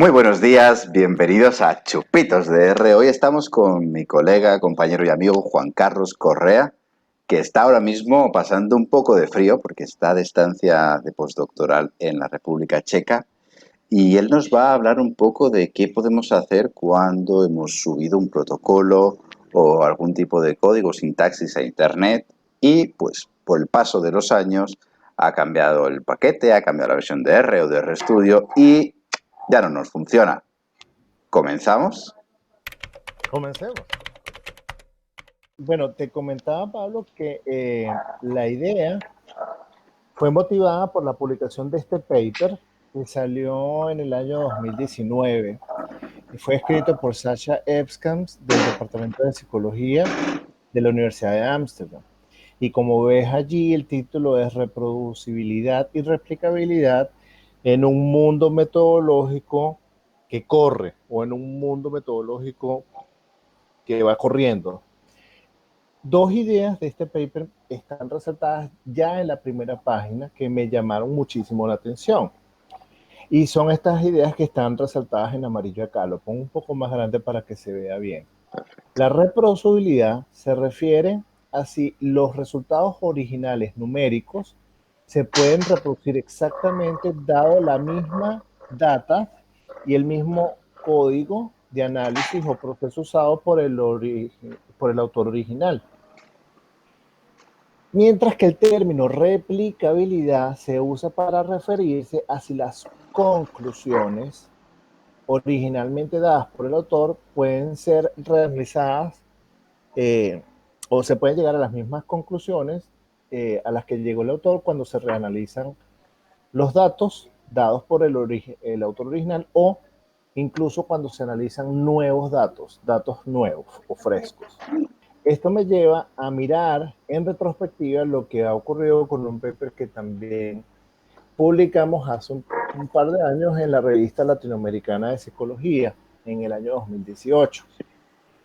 Muy buenos días, bienvenidos a Chupitos de R. Hoy estamos con mi colega, compañero y amigo Juan Carlos Correa, que está ahora mismo pasando un poco de frío porque está de estancia de postdoctoral en la República Checa y él nos va a hablar un poco de qué podemos hacer cuando hemos subido un protocolo o algún tipo de código sintaxis a Internet y pues por el paso de los años ha cambiado el paquete, ha cambiado la versión de R o de RStudio y ya no nos funciona. ¿Comenzamos? Comencemos. Bueno, te comentaba, Pablo, que la idea fue motivada por la publicación de este paper que salió en el año 2019 y fue escrito por Sasha Epskams del Departamento de Psicología de la Universidad de Ámsterdam. Y como ves allí, el título es Reproducibilidad y Replicabilidad en un mundo metodológico que corre o en un mundo metodológico que va corriendo. Dos ideas de este paper están resaltadas ya en la primera página que me llamaron muchísimo la atención. Y son estas ideas que están resaltadas en amarillo acá. Lo pongo un poco más grande para que se vea bien. La reproducibilidad se refiere a si los resultados originales numéricos se pueden reproducir exactamente dado la misma data y el mismo código de análisis o proceso usado por el autor original. Mientras que el término replicabilidad se usa para referirse a si las conclusiones originalmente dadas por el autor pueden ser realizadas o se pueden llegar a las mismas conclusiones a las que llegó el autor cuando se reanalizan los datos dados por el autor original o incluso cuando se analizan nuevos datos nuevos o frescos. Esto me lleva a mirar en retrospectiva lo que ha ocurrido con un paper que también publicamos hace un par de años en la revista latinoamericana de psicología, en el año 2018.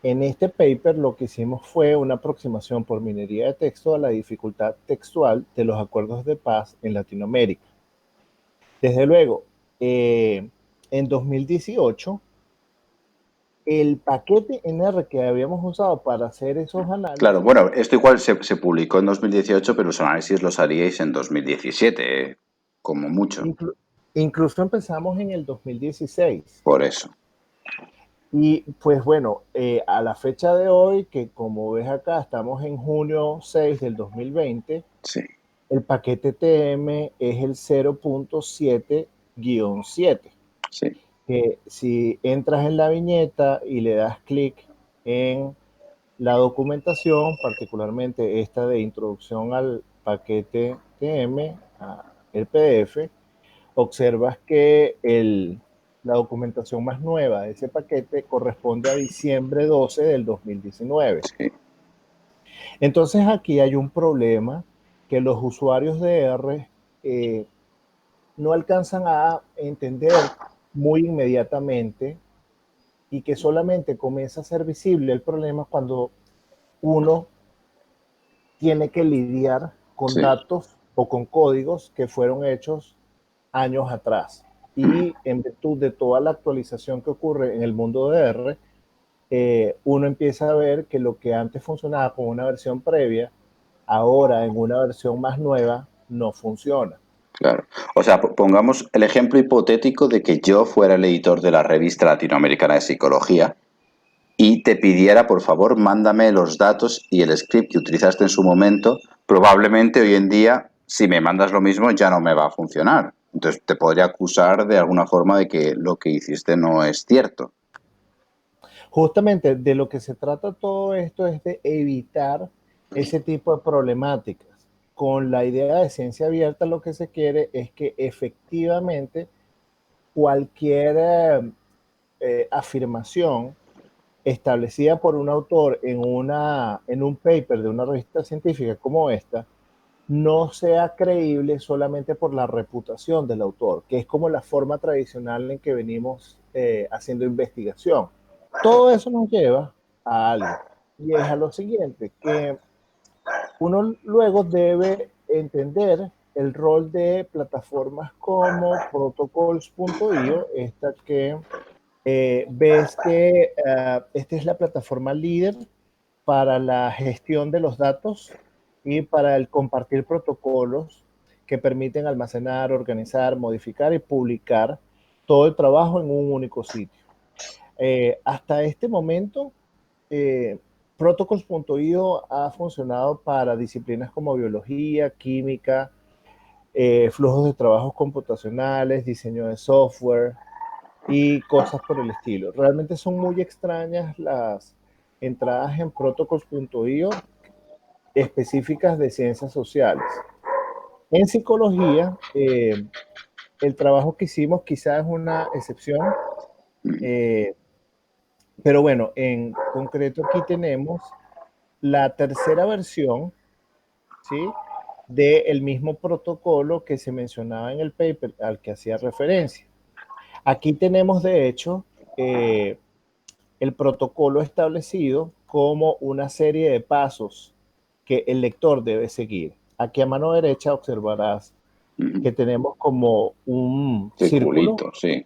En este paper lo que hicimos fue una aproximación por minería de texto a la dificultad textual de los acuerdos de paz en Latinoamérica. Desde luego, en 2018, el paquete en R que habíamos usado para hacer esos Claro, análisis. bueno, esto igual se publicó en 2018, pero los análisis los haríais en 2017, como mucho. Inclu Incluso empezamos en el 2016. Por eso. Y pues bueno, a la fecha de hoy, que como ves acá, estamos en junio 6 del 2020, Sí, el paquete TM es el 0.7-7, sí. que si entras en la viñeta y le das clic en la documentación, particularmente esta de introducción al paquete TM, el PDF, observas que la documentación más nueva de ese paquete corresponde a diciembre 12 del 2019. Sí. Entonces aquí hay un problema que los usuarios de R no alcanzan a entender muy inmediatamente y que solamente comienza a ser visible el problema cuando uno tiene que lidiar con Sí. datos o con códigos que fueron hechos años atrás. Y en virtud de toda la actualización que ocurre en el mundo de R, uno empieza a ver que lo que antes funcionaba con una versión previa, ahora en una versión más nueva, no funciona. Claro. O sea, pongamos el ejemplo hipotético de que yo fuera el editor de la revista latinoamericana de psicología y te pidiera, por favor, mándame los datos y el script que utilizaste en su momento. Probablemente hoy en día, si me mandas lo mismo, ya no me va a funcionar. Entonces te podría acusar de alguna forma de que lo que hiciste no es cierto. Justamente de lo que se trata todo esto es de evitar ese tipo de problemáticas. Con la idea de ciencia abierta lo que se quiere es que efectivamente cualquier afirmación establecida por un autor en un paper de una revista científica como esta no sea creíble solamente por la reputación del autor, que es como la forma tradicional en que venimos haciendo investigación. Todo eso nos lleva a algo, y es a lo siguiente, que uno luego debe entender el rol de plataformas como protocols.io, esta que ves que esta es la plataforma líder para la gestión de los datos y para el compartir protocolos que permiten almacenar, organizar, modificar y publicar todo el trabajo en un único sitio. Hasta este momento, eh, Protocols.io ha funcionado para disciplinas como biología, química, flujos de trabajos computacionales, diseño de software y cosas por el estilo. Realmente son muy extrañas las entradas en Protocols.io específicas de ciencias sociales. En psicología, el trabajo que hicimos quizás es una excepción, eh, pero bueno, en concreto aquí tenemos la tercera versión, ¿sí? Del mismo protocolo que se mencionaba en el paper al que hacía referencia. Aquí tenemos, de hecho, el protocolo establecido como una serie de pasos que el lector debe seguir. Aquí a mano derecha observarás que tenemos como un círculo Circulito, sí.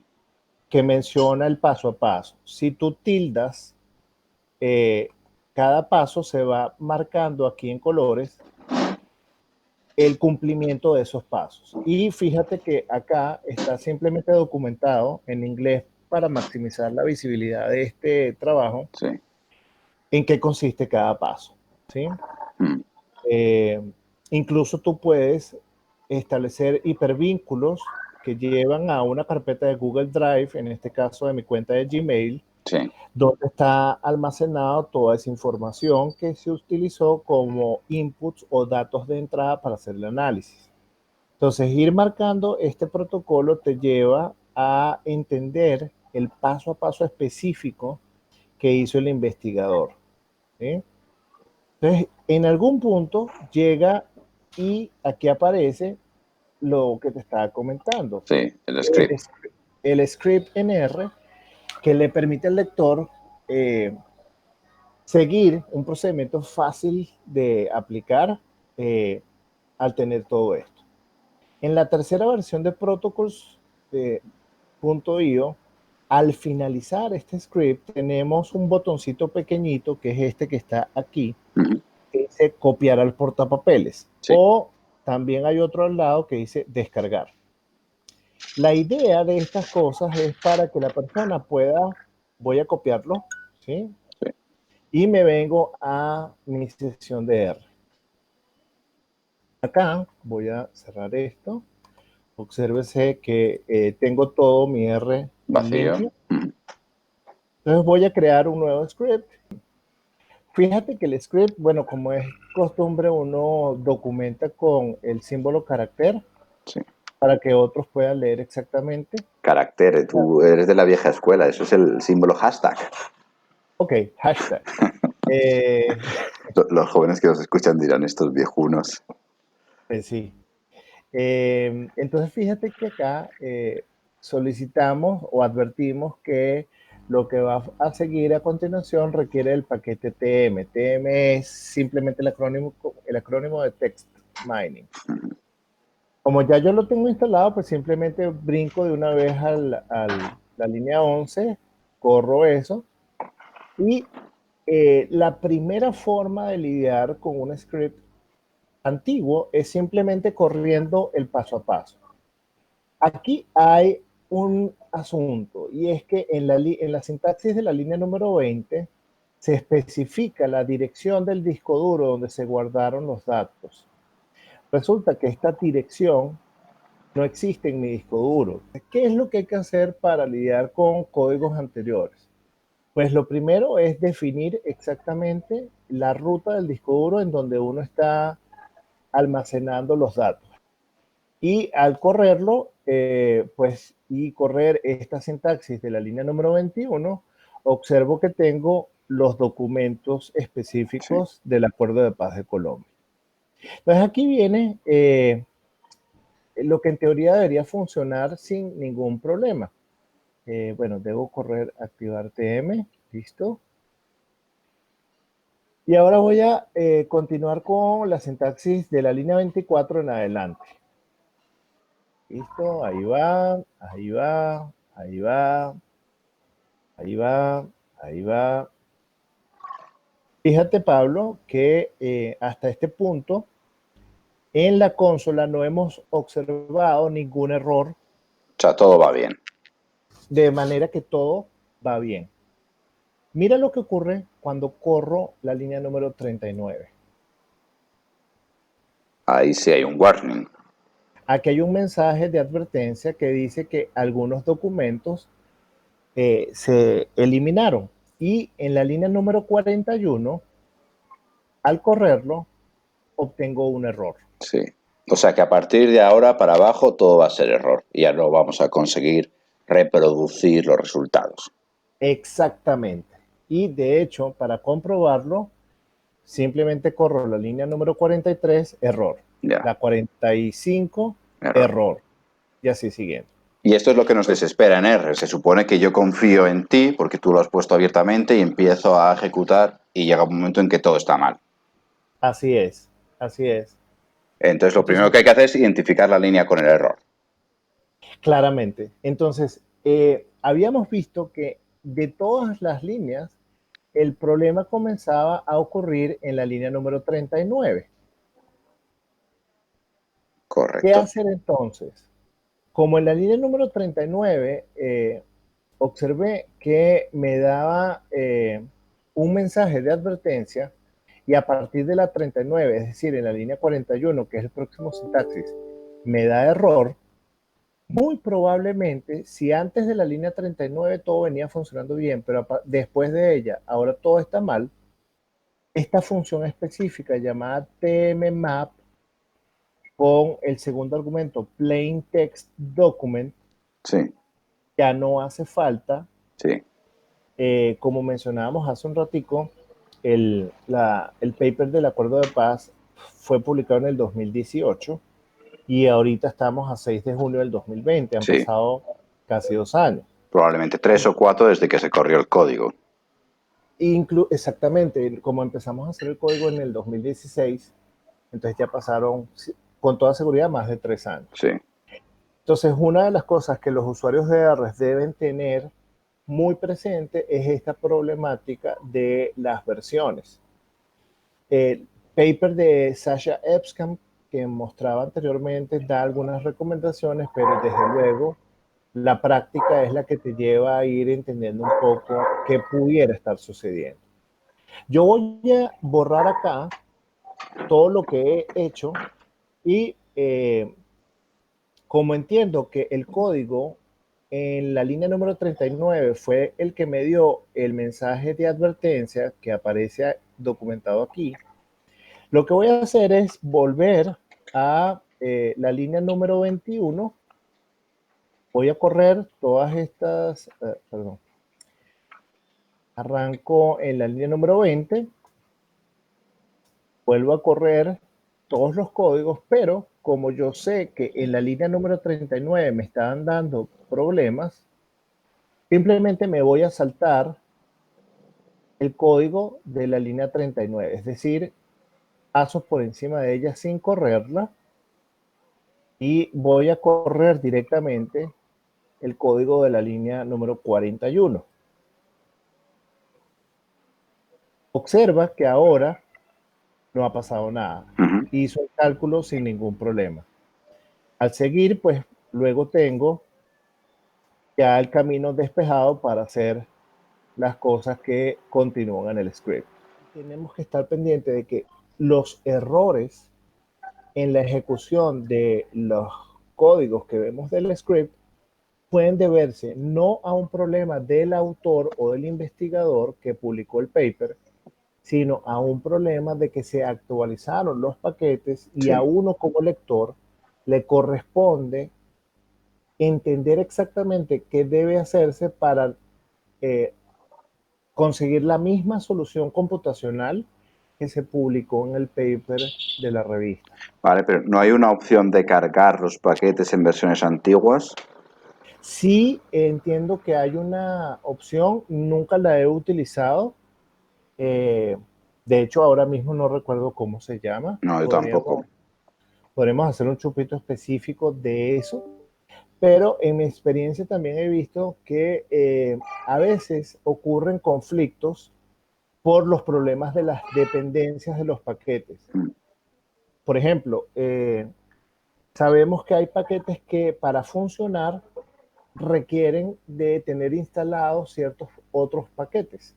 que menciona el paso a paso. Si tú tildas, eh, cada paso se va marcando aquí en colores el cumplimiento de esos pasos. Y fíjate que acá está simplemente documentado en inglés para maximizar la visibilidad de este trabajo, Sí. en qué consiste cada paso, ¿sí? Mm. Eh, Incluso tú puedes establecer hipervínculos que llevan a una carpeta de Google Drive, en este caso de mi cuenta de Gmail, Sí. donde está almacenado toda esa información que se utilizó como inputs o datos de entrada para hacer el análisis. Entonces, ir marcando este protocolo te lleva a entender el paso a paso específico que hizo el investigador, ¿sí? Entonces, en algún punto llega y aquí aparece lo que te estaba comentando, Sí, el el, script. script el script en R que le permite al lector seguir un procedimiento fácil de aplicar eh, al tener todo esto. En la tercera versión de Protocols.io, al finalizar este script, tenemos un botoncito pequeñito que es este que está aquí, Ujú. que dice copiar al portapapeles. Sí. O también hay otro al lado que dice descargar. La idea de estas cosas es para que la persona pueda, voy a copiarlo, ¿sí? Sí. Y me vengo a mi sesión de R. Acá voy a cerrar esto. Obsérvese que tengo todo mi R Vacío. limpio. Entonces voy a crear un nuevo script. Fíjate que el script, bueno, como es costumbre, uno documenta con el símbolo carácter Sí. para que otros puedan leer exactamente. Carácter, tú eres de la vieja escuela, eso es el símbolo hashtag. Ok, hashtag. Eh, Los jóvenes que nos escuchan dirán estos viejunos. sí. Entonces fíjate que acá solicitamos o advertimos que lo que va a seguir a continuación requiere el paquete TM. TM es simplemente el acrónimo de Text Mining. Como ya yo lo tengo instalado, pues simplemente brinco de una vez la línea 11, corro eso y la primera forma de lidiar con un script antiguo es simplemente corriendo el paso a paso. Aquí hay un asunto y es que en la sintaxis de la línea número 20 se especifica la dirección del disco duro donde se guardaron los datos. Resulta que esta dirección no existe en mi disco duro. ¿Qué es lo que hay que hacer para lidiar con códigos anteriores? Pues lo primero es definir exactamente la ruta del disco duro en donde uno está almacenando los datos. Y al correrlo, pues, y correr esta sintaxis de la línea número 21, observo que tengo los documentos Sí. específicos del Acuerdo de Paz de Colombia. Entonces aquí viene lo que en teoría debería funcionar sin ningún problema. Bueno, debo correr, activar TM, listo. Y ahora voy a continuar con la sintaxis de la línea 24 en adelante. Listo, ahí va, ahí va, ahí va, ahí va, ahí va. Fíjate, Pablo, que hasta este punto en la consola no hemos observado ningún error, O sea, todo va bien. de manera que todo va bien. Mira lo que ocurre cuando corro la línea número 39. Ahí sí hay un warning. Aquí hay un mensaje de advertencia que dice que algunos documentos se eliminaron. Y en la línea número 41, al correrlo, obtengo un error. Sí. O sea que a partir de ahora para abajo todo va a ser error y ya no vamos a conseguir reproducir los resultados. Exactamente. Y de hecho, para comprobarlo, simplemente corro la línea número 43, error. Ya, La 45, error. error. Y así siguiendo. Y esto es lo que nos desespera en R. Se supone que yo confío en ti porque tú lo has puesto abiertamente y empiezo a ejecutar y llega un momento en que todo está mal. Así es, así es. Entonces lo primero Entonces, que hay que hacer es identificar la línea con el error. claramente. Entonces, habíamos visto que de todas las líneas, el problema comenzaba a ocurrir en la línea número 39. ¿Qué Correcto. hacer entonces? Como en la línea número 39 observé que me daba un mensaje de advertencia y a partir de la 39, es decir, en la línea 41, que es el próximo sintaxis, me da error, muy probablemente, si antes de la línea 39 todo venía funcionando bien, pero después de ella ahora todo está mal, esta función específica llamada tmmap con el segundo argumento plain text document Sí, ya no hace falta. sí, Como mencionábamos hace un ratico, el paper del acuerdo de paz fue publicado en el 2018 y ahorita estamos a 6 de junio del 2020. Han sí. pasado casi 2 años. Probablemente 3 o 4 desde que se corrió el código. Exactamente, como empezamos a hacer el código en el 2016, entonces ya pasaron con toda seguridad más de 3 años. Sí, Entonces, una de las cosas que los usuarios de R deben tener muy presente es esta problemática de las versiones. El paper de Sasha Epstein que mostraba anteriormente da algunas recomendaciones, pero desde luego la práctica es la que te lleva a ir entendiendo un poco qué pudiera estar sucediendo. Yo voy a borrar acá todo lo que he hecho y como entiendo que el código en la línea número 39 fue el que me dio el mensaje de advertencia que aparece documentado aquí, lo que voy a hacer es volver a la línea número 21. Voy a correr todas estas, perdón, arranco en la línea número 20, vuelvo a correr todos los códigos, pero como yo sé que en la línea número 39 me estaban dando problemas, simplemente me voy a saltar el código de la línea 39, es decir, paso por encima de ella sin correrla y voy a correr directamente el código de la línea número 41. Observa que ahora no ha pasado nada. ujú, Hizo el cálculo sin ningún problema. Al seguir, pues luego tengo ya el camino despejado para hacer las cosas que continúan en el script. Tenemos que estar pendientes de que los errores en la ejecución de los códigos que vemos del script pueden deberse no a un problema del autor o del investigador que publicó el paper, sino a un problema de que se actualizaron los paquetes y a sí. uno como lector le corresponde entender exactamente qué debe hacerse para eh, conseguir la misma solución computacional que se publicó en el paper de la revista. Vale, pero no hay una opción de cargar los paquetes en versiones antiguas. Sí entiendo que hay una opción, nunca la he utilizado. eh, de hecho, ahora mismo no recuerdo cómo se llama. No, yo tampoco. Podríamos hacer un chupito específico de eso. pero en mi experiencia también he visto que a veces ocurren conflictos por los problemas de las dependencias de los paquetes. Mm, Por ejemplo, sabemos que hay paquetes que para funcionar requieren de tener instalados ciertos otros paquetes.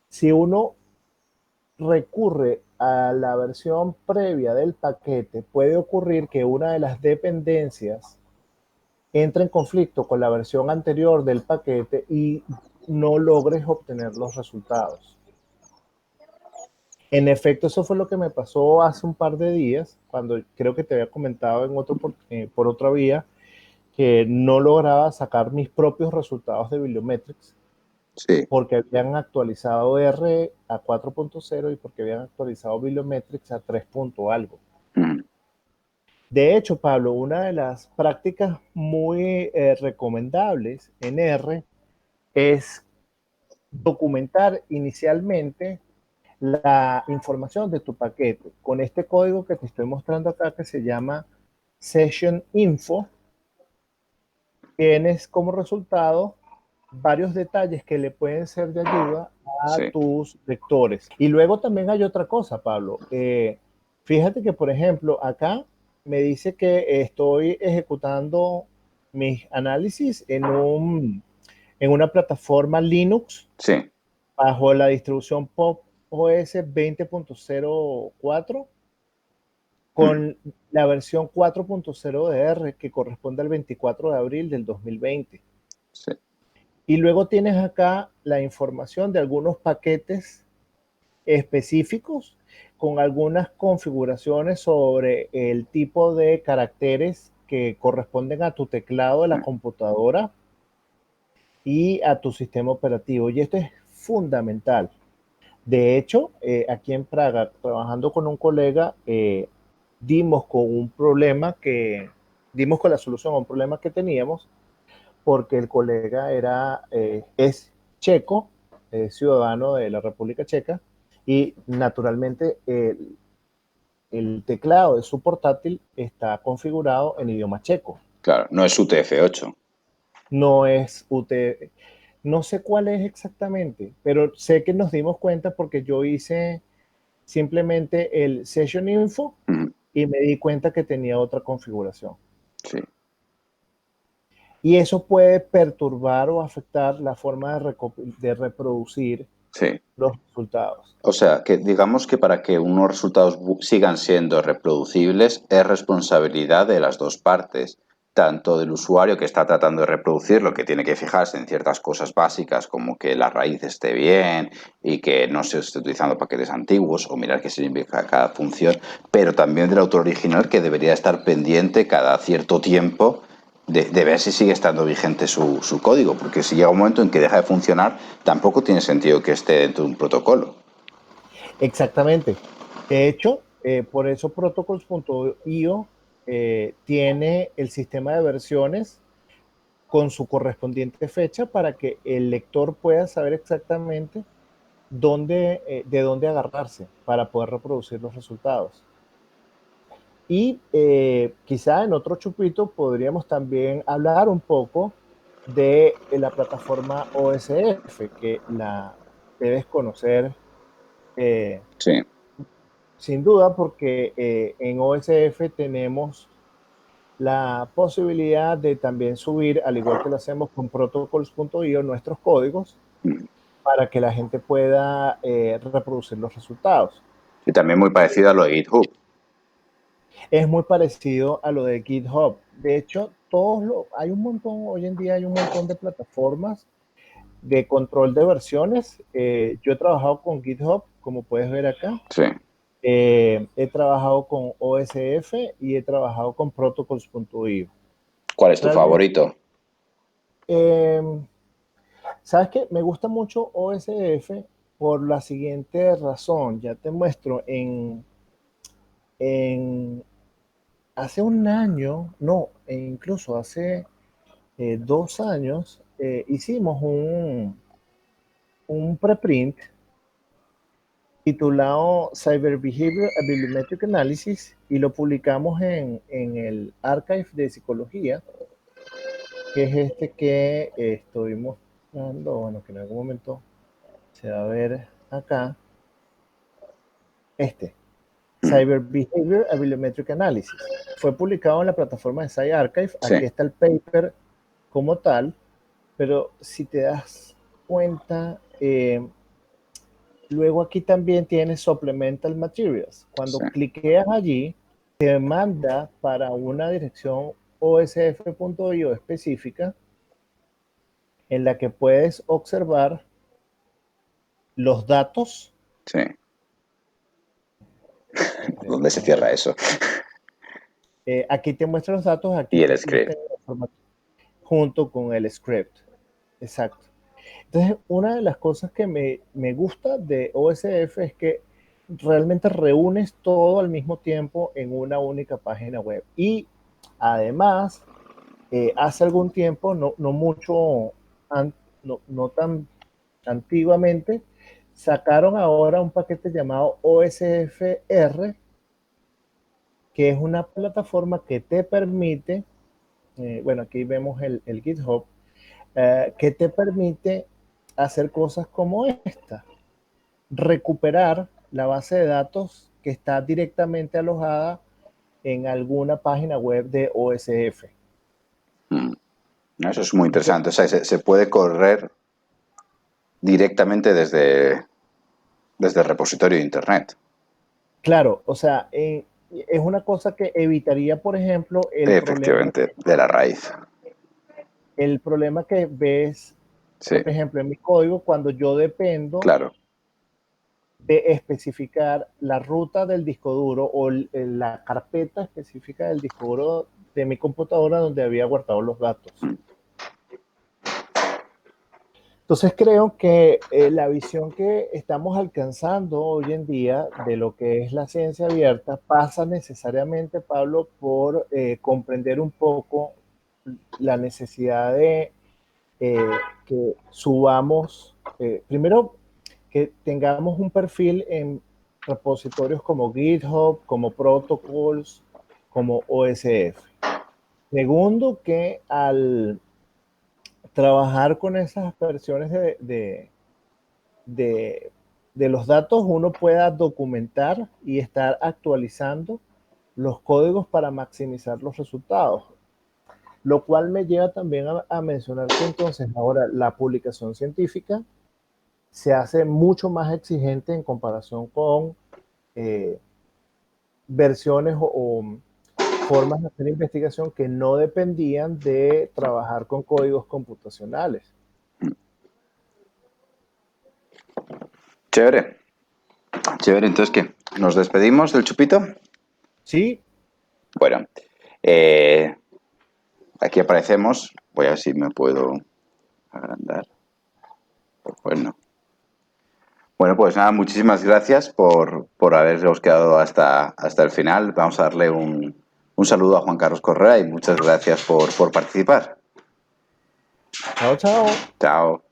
Si uno recurre a la versión previa del paquete, puede ocurrir que una de las dependencias entre en conflicto con la versión anterior del paquete y no logres obtener los resultados. En efecto, eso fue lo que me pasó hace un par de días, cuando creo que te había comentado en por otra vía, que no lograba sacar mis propios resultados de Bibliometrics sí. porque habían actualizado R a 4.0 y porque habían actualizado Bibliometrics a 3. Algo. Mm, De hecho, Pablo, una de las prácticas muy recomendables en R es documentar inicialmente la información de tu paquete con este código que te estoy mostrando acá que se llama Session Info. Tienes como resultado varios detalles que le pueden ser de ayuda a sí. tus lectores. Y luego también hay otra cosa, Pablo. Fíjate que, por ejemplo, acá me dice que estoy ejecutando mis análisis en una plataforma Linux Sí. bajo la distribución Pop OS 20.04 Mm, con la versión 4.0 de R que corresponde al 24 de abril del 2020. sí. Y luego tienes acá la información de algunos paquetes específicos con algunas configuraciones sobre el tipo de caracteres que corresponden a tu teclado de la Mm, computadora y a tu sistema operativo. Y esto es fundamental. De hecho, aquí en Praga, trabajando con un colega, dimos con la solución a un problema que teníamos porque el colega es checo, ciudadano de la República Checa, y naturalmente el teclado de su portátil está configurado en idioma checo. claro, no es UTF-8. No es UT, no sé cuál es exactamente, pero sé que nos dimos cuenta porque yo hice simplemente el Session Info Mm, y me di cuenta que tenía otra configuración. sí. Y eso puede perturbar o afectar la forma de reproducir Sí. los resultados. O sea, que digamos que para que unos resultados sigan siendo reproducibles es responsabilidad de las dos partes, tanto del usuario que está tratando de reproducirlo, que tiene que fijarse en ciertas cosas básicas como que la raíz esté bien y que no se esté utilizando paquetes antiguos o mirar qué significa cada función, pero también del autor original que debería estar pendiente cada cierto tiempo de ver si sigue estando vigente su código, porque si llega un momento en que deja de funcionar, tampoco tiene sentido que esté dentro de un protocolo. Exactamente. De hecho, por eso Protocols.io tiene el sistema de versiones con su correspondiente fecha para que el lector pueda saber exactamente de dónde agarrarse para poder reproducir los resultados. Y quizá en otro chupito podríamos también hablar un poco de la plataforma OSF, que la debes conocer eh, Sí. sin duda porque en OSF tenemos la posibilidad de también subir, al igual que lo hacemos con protocols.io, nuestros códigos Mm. para que la gente pueda reproducir los resultados. Y también muy parecido a lo de GitHub. Es muy parecido a lo de GitHub. De hecho, hay un montón, hoy en día hay un montón de plataformas de control de versiones. Yo he trabajado con GitHub, como puedes ver acá. Sí. He trabajado con OSF y he trabajado con protocols.io. ¿Cuál es tu Realmente, favorito? eh, ¿sabes qué? Me gusta mucho OSF por la siguiente razón. Ya te muestro en hace un año, no, incluso hace 2 años, hicimos un preprint titulado Cyber Behavior and Bibliometric Analysis y lo publicamos en el Archive de Psicología que es este que estoy mostrando, bueno, que en algún momento se va a ver acá, este, Mm, Cyber Behavior and Volumetric Analysis. Fue publicado en la plataforma de SciArchive. sí, Aquí está el paper como tal, pero si te das cuenta, luego aquí también tienes Supplemental Materials. Cuando sí. cliqueas allí, te manda para una dirección osf.io específica en la que puedes observar los datos. Sí. ¿Dónde se Vamos a cierra ver. eso? Aquí te muestra los datos, aquí Y el los script. tengo junto con el script. Exacto. Entonces, una de las cosas que me gusta de OSF es que realmente reúnes todo al mismo tiempo en una única página web. Y además, hace algún tiempo, no mucho, no tan antiguamente, sacaron ahora un paquete llamado OSFR, que es una plataforma que te permite, bueno, aquí vemos el GitHub, que te permite hacer cosas como esta: recuperar la base de datos que está directamente alojada en alguna página web de OSF. Mm, ¿no? Eso es muy Entonces, interesante. O sea, se puede correr directamente desde el repositorio de Internet. claro, o sea, es una cosa que evitaría, por ejemplo, Efectivamente, de la raíz. el problema que ves, Sí, por ejemplo, en mi código, cuando yo dependo claro. de especificar la ruta del disco duro o la carpeta específica del disco duro de mi computadora donde había guardado los datos. Entonces creo que la visión que estamos alcanzando hoy en día de lo que es la ciencia abierta pasa necesariamente, Pablo, por comprender un poco la necesidad de que subamos, primero, que tengamos un perfil en repositorios como GitHub, como Protocols, como OSF. Segundo, que al trabajar con esas versiones de, de los datos, uno pueda documentar y estar actualizando los códigos para maximizar los resultados. Lo cual me lleva también a mencionar que entonces ahora la publicación científica se hace mucho más exigente en comparación con eh, versiones o formas de hacer investigación que no dependían de trabajar con códigos computacionales. Chévere, chévere. Entonces, ¿qué? ¿Nos despedimos del chupito? Sí, Bueno, aquí aparecemos. Voy a ver si me puedo agrandar. Bueno. Bueno, pues nada, muchísimas gracias por haberos quedado hasta el final. Vamos a darle un saludo a Juan Carlos Correa y muchas gracias por participar. chao, chao. Chao.